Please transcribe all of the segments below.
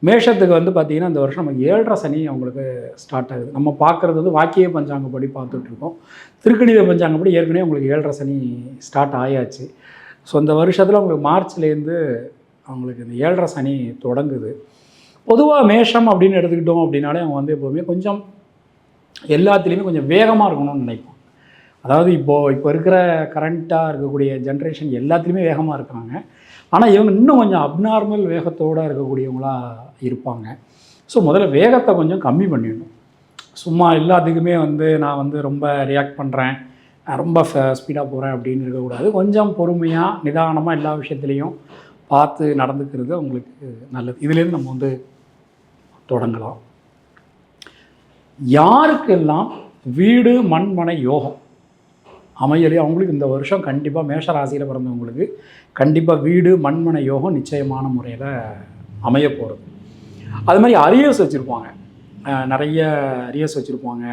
மேஷத்துக்கு வந்து பார்த்திங்கன்னா இந்த வருஷம் நமக்கு 7.5 சனி அவங்களுக்கு ஸ்டார்ட் ஆகுது. நம்ம பார்க்குறது வந்து வாக்கிய பஞ்சாங்கப்படி பார்த்துட்ருக்கோம். திருக்கணித பஞ்சாங்கப்படி ஏற்கனவே உங்களுக்கு 7.5 சனி ஸ்டார்ட் ஆயாச்சு. ஸோ இந்த வருஷத்தில் உங்களுக்கு மார்ச்லேருந்து அவங்களுக்கு இந்த 7.5 சனி தொடங்குது. பொதுவாக மேஷம் அப்படின்னு எடுத்துக்கிட்டோம் அப்படின்னாலே அவங்க வந்து எப்போவுமே கொஞ்சம் எல்லாத்துலேயுமே கொஞ்சம் வேகமாக இருக்கணும்னு நினைப்போம். அதாவது இப்போ இருக்கிற கரண்ட்டாக இருக்கக்கூடிய ஜென்ரேஷன் எல்லாத்துலேயுமே வேகமாக இருக்காங்க. ஆனால் இவங்க இன்னும் கொஞ்சம் அப்நார்மல் வேகத்தோடு இருக்கக்கூடியவங்களாக இருப்பாங்க. ஸோ முதல்ல வேகத்தை கொஞ்சம் கம்மி பண்ணிடணும். சும்மா எல்லாத்துக்குமே வந்து நான் வந்து ரொம்ப ரியாக்ட் பண்ணுறேன், ரொம்ப ஸ்பீடாக போகிறேன் அப்படின்னு இருக்கக்கூடாது. கொஞ்சம் பொறுமையாக நிதானமாக எல்லா விஷயத்துலேயும் பார்த்து நடந்துக்கிறது உங்களுக்கு நல்லது. இதுலேருந்து நம்ம வந்து தொடங்கலாம். யாருக்கெல்லாம் வீடு மண்மனை யோகம் அமையலையோ அவங்களுக்கு இந்த வருஷம் கண்டிப்பாக மேஷ ராசியில் பிறந்தவங்களுக்கு கண்டிப்பாக வீடு மண்மனை யோகம் நிச்சயமான முறையில் அமைய போகிறது. அது மாதிரி அரியர்ஸ் வச்சுருப்பாங்க, நிறைய அரியர்ஸ் வச்சுருப்பாங்க,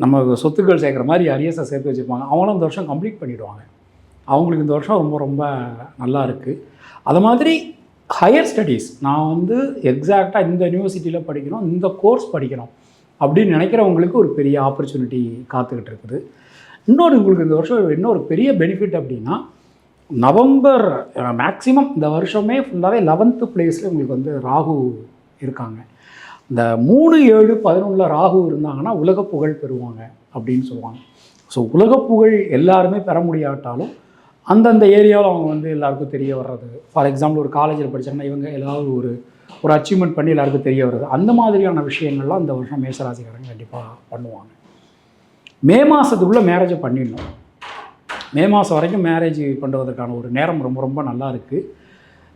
நம்ம சொத்துக்கள் சேர்க்குற மாதிரி அரியர்ஸை சேர்த்து வச்சுருப்பாங்க. அவங்களும் இந்த வருஷம் கம்ப்ளீட் பண்ணிவிடுவாங்க. அவங்களுக்கு இந்த வருஷம் ரொம்ப ரொம்ப நல்லா இருக்குது. அது மாதிரி ஹையர் ஸ்டடீஸ், நான் வந்து எக்ஸாக்டாக இந்த யூனிவர்சிட்டியில் படிக்கணும், இந்த கோர்ஸ் படிக்கணும் அப்படின்னு நினைக்கிறவங்களுக்கு ஒரு பெரிய ஆப்பர்ச்சுனிட்டி காத்துக்கிட்டு இருக்குது. இன்னொரு உங்களுக்கு இந்த வருஷம் இன்னொரு பெரிய பெனிஃபிட் அப்படின்னா, நவம்பர் மேக்ஸிமம் இந்த வருஷமே ஃபுல்லாகவே 11th பிளேஸில் உங்களுக்கு வந்து ராகு இருக்காங்க. இந்த 3, 7, 11 ராகு இருந்தாங்கன்னா உலக புகழ் பெறுவாங்க அப்படின்னு சொல்லுவாங்க. ஸோ உலக புகழ் எல்லாருமே பெற முடியாட்டாலும் அந்தந்த ஏரியாவில் அவங்க வந்து எல்லாருக்கும் தெரிய வர்றது. ஃபார் எக்ஸாம்பிள் ஒரு காலேஜில் படித்தாங்கன்னா இவங்க ஏதாவது ஒரு அச்சீவ்மெண்ட் பண்ணி எல்லாருக்கும் தெரிய வர்றது. அந்த மாதிரியான விஷயங்கள்லாம் இந்த வருஷம் மேஷராசிக்காரங்க கண்டிப்பாக பண்ணுவாங்க. மே மாதத்துக்குள்ளே மேரேஜை பண்ணிடணும். மே மாதம் வரைக்கும் மேரேஜ் பண்ணுறதுக்கான ஒரு நேரம் ரொம்ப ரொம்ப நல்லா இருக்குது.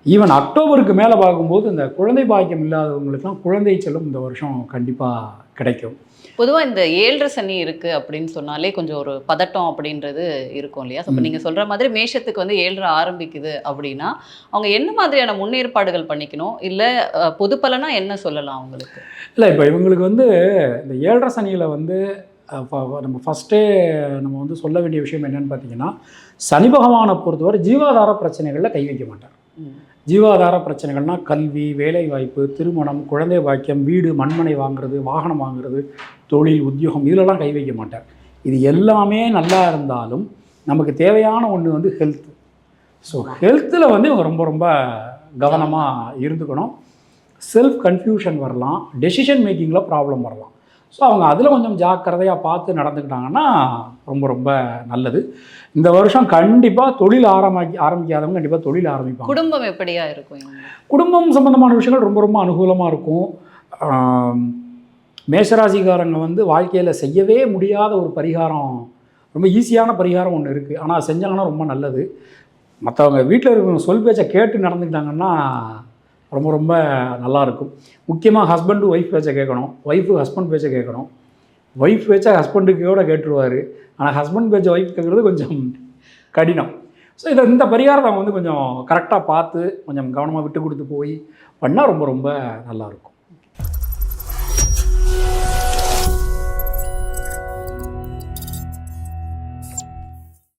ஈவன் அக்டோபருக்கு மேலே பார்க்கும்போது இந்த குழந்தை பாக்கியம் இல்லாதவங்களுக்குலாம் குழந்தை செல்லும் இந்த வருஷம் கண்டிப்பாக கிடைக்கும். பொதுவாக இந்த 7.5 சனி இருக்குது அப்படின்னு சொன்னாலே கொஞ்சம் ஒரு பதட்டம் அப்படின்றது இருக்கும் இல்லையா? இப்போ நீங்கள் சொல்கிற மாதிரி மேஷத்துக்கு வந்து 7.5 ஆரம்பிக்குது அப்படின்னா அவங்க என்ன மாதிரியான முன்னேற்பாடுகள் பண்ணிக்கணும், இல்லை பொது பலனா என்ன சொல்லலாம் அவங்களுக்கு? இல்லை, இப்போ இவங்களுக்கு வந்து இந்த 7.5 சனியில் வந்து நம்ம ஃபஸ்ட்டே நம்ம வந்து சொல்ல வேண்டிய விஷயம் என்னென்னு பார்த்தீங்கன்னா, சனி பகவானை பொறுத்தவரை ஜீவாதார பிரச்சனைகளில் கை வைக்க மாட்டார். ஜீவாதார பிரச்சனைகள்னால் கல்வி, வேலைவாய்ப்பு, திருமணம், குழந்தை பாக்கியம், வீடு மண்மனை வாங்குறது, வாகனம் வாங்குறது, தொழில், உத்தியோகம், இதிலெல்லாம் கை வைக்க மாட்டார். இது எல்லாமே நல்லா இருந்தாலும் நமக்கு தேவையான ஒன்று வந்து ஹெல்த். ஸோ ஹெல்த்தில் வந்து இவங்க ரொம்ப ரொம்ப கவனமாக இருந்துக்கணும். செல்ஃப் கன்ஃபியூஷன் வரலாம், டெசிஷன் மேக்கிங்கில் ப்ராப்ளம் வரலாம். ஸோ அவங்க அதில் கொஞ்சம் ஜாக்கிரதையாக பார்த்து நடந்துக்கிட்டாங்கன்னா ரொம்ப ரொம்ப நல்லது. இந்த வருஷம் கண்டிப்பாக தொழில் ஆரம்பிக்காதவங்க கண்டிப்பாக தொழில் ஆரம்பிப்பாங்க. குடும்பம் எப்படியா இருக்கும்? குடும்பம் சம்மந்தமான விஷயங்கள் ரொம்ப ரொம்ப அனுகூலமாக இருக்கும். மேஷராசிக்காரங்க வந்து வாழ்க்கையில் செய்யவே முடியாத ஒரு பரிகாரம், ரொம்ப ஈஸியான பரிகாரம் ஒன்று இருக்குது. ஆனால் செஞ்சாங்கன்னா ரொம்ப நல்லது. மற்றவங்க வீட்டில் இருக்கிற சொல் பேச்சை கேட்டு நடந்துக்கிட்டாங்கன்னா ரொம்ப ரொம்ப நல்லாயிருக்கும். முக்கியமாக ஹஸ்பண்டு ஒய்ஃப் பேச்சை கேட்கணும், ஒய்ஃபு ஹஸ்பண்ட் பேச்சை கேட்கணும். ஒய்ஃப் பேச்சை ஹஸ்பண்டுக்கோட கேட்டுருவார், ஆனால் ஹஸ்பண்ட் பேச்சை ஒய்ஃப் கேட்குறது கொஞ்சம் கடினம். ஸோ இந்த பரிகாரத்தை அவங்க வந்து கொஞ்சம் கரெக்டாக பார்த்து கொஞ்சம் கவனமாக விட்டு கொடுத்து போய் பண்ணால் ரொம்ப ரொம்ப நல்லாயிருக்கும்.